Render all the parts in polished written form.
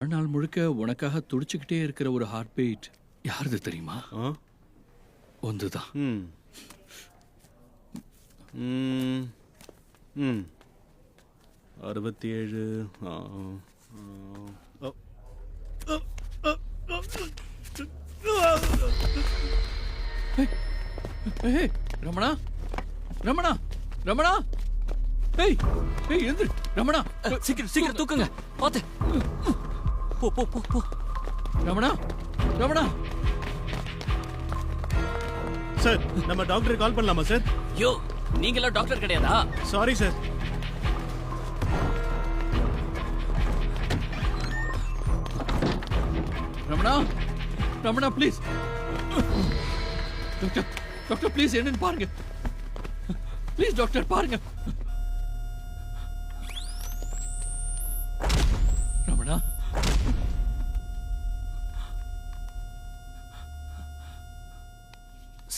நாள் முழுக்க உனக்காக துடிச்சுக்கிட்டே இருக்கிற ஒரு ஹார்ட் பீட் யாருது தெரியுமா? ஒன்றுதான். 67. ரமணா, ரமணா, ரமணா, ஏய் ஏய் எந்திரு ரமணா, சீக்கிரம் சீக்கிரம் தூக்குங்க. பாத்து போ போ போ போ. ரமணா, ரமணா. சார், நம்ம டாக்டர் கால் பண்ணலாமா சார்? யோ, நீங்களா டாக்டர் கிடையாதா? Sorry sir. Ramana, Ramana please. Doctor, doctor please என்னன்னு பாருங்க. ப்ளீஸ் டாக்டர் பாருங்க. ரமணா,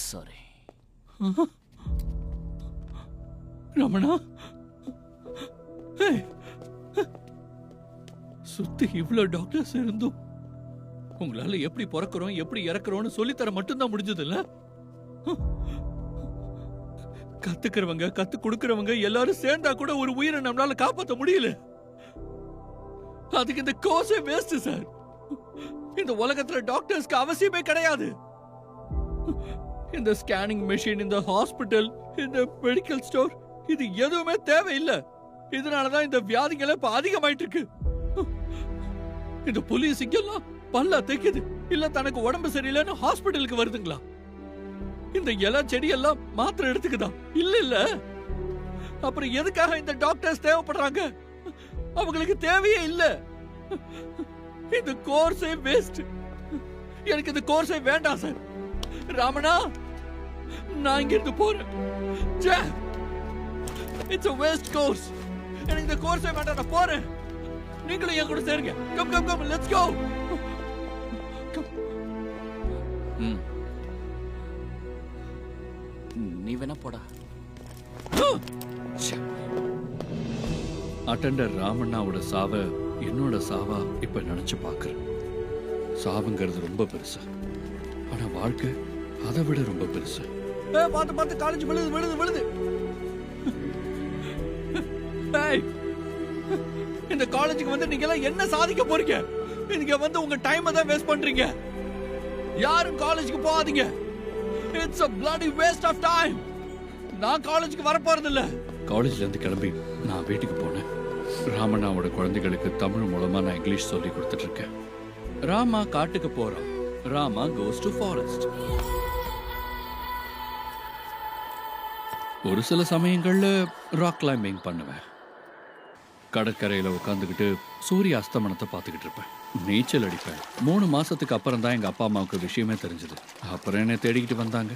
சாரி. ரமணா, சுத்தி இவ்வளவு டாக்டர்ஸ் இருந்தும் உங்களால எப்படி பிறக்கிறோம் எப்படி இறக்குறோம்னு சொல்லித்தர மட்டும்தான் முடிஞ்சது இல்ல? கத்துக்கிறவங்க கத்து கொடுக்கறவங்க எல்லாரும் சேர்ந்தா கூட ஒரு உயிரை நம்மளால காப்பாற்ற முடியல. அதுக்கு இந்த கோர்ஸே வேஸ்ட் சார். இந்த உலகத்துல டாக்டர்ஸ்க்கு அவசியமே கிடையாது. இந்த ஸ்கேனிங் மெஷின், இந்த ஹாஸ்பிட்டல், இந்த மெடிக்கல் ஸ்டோர், இது எதுவுமே தேவையில்லை. இதனாலதான் இந்த வியாதிகளை இப்ப அதிகமாயிட்டு இருக்கு. இந்த போலீஸ் இங்கெல்லாம் பல்லா தைக்குது இல்ல தனக்கு உடம்பு சரியில்லைன்னு ஹாஸ்பிட்டலுக்கு வருதுங்களா? இந்த இலை செடி எல்லாம் மாத்திரை எடுத்துக்குதா? இல்ல இல்ல. அப்புறம் எதுக்காக இந்த டாக்டர்ஸ் தேவைப்படுறாங்க? அவங்களுக்கு தேவையே இல்ல. இந்த கோர்ஸே வேஸ்ட். எனக்கு இந்த கோர்ஸே வேண்டாம் சார். ராமனா, நான் இங்க இருந்து போறேன். It's a waste course. எனக்கு இந்த கோர்ஸே வேண்டாம், நான் போறேன். நீங்களும் என் கூட சேருங்க. Come come come, let's go. நீ வேணா போடா. அட்டெண்டர் ராமண்ணாவோட சாவ என்னோட சாவா இப்ப நினைச்சு பாக்குறேன். சாவுங்கிறது ரொம்ப பெருசு, ஆனா வாழ்க்கை அதை விட ரொம்ப பெருசு. பார்த்து பார்த்து காலேஜ் விழுது விழுது விழுது. இந்த காலேஜுக்கு வந்து நீங்க எல்லாம் என்ன சாதிக்க போறீங்க? நீங்க வந்து உங்க டைமை தான் வேஸ்ட் பண்றீங்க. யாரும் காலேஜுக்கு போகாதீங்க. It's a bloody waste of time. நான் காலேஜுக்கு வர போறது இல்ல. காலேஜ்ல இருந்து கிளம்பி நான் வீட்டுக்கு போனேன். ராமண்ணாவோட குழந்தைகளுக்கு தமிழ் மூலமா நான் இங்கிலீஷ் சொல்லி கொடுத்துட்டு இருக்கேன். ராமா காட்டுக்கு போறான். Rama goes to forest. ஒரு சில சமயங்கள்ல ராக் கிளைம்பிங் பண்ணுவேன். கடற்கரையில உட்காந்துக்கிட்டு சூரிய அஸ்தமனத்தை பார்த்துக்கிட்டு இருப்பேன். நீச்சல் அடிப்பேன். 3 மாசத்துக்கு அப்புறம் தான் எங்க அப்பா அம்மாவுக்கு விஷயமே தெரிஞ்சது. அப்புறம் என்ன தேடிக்கிட்டு வந்தாங்க.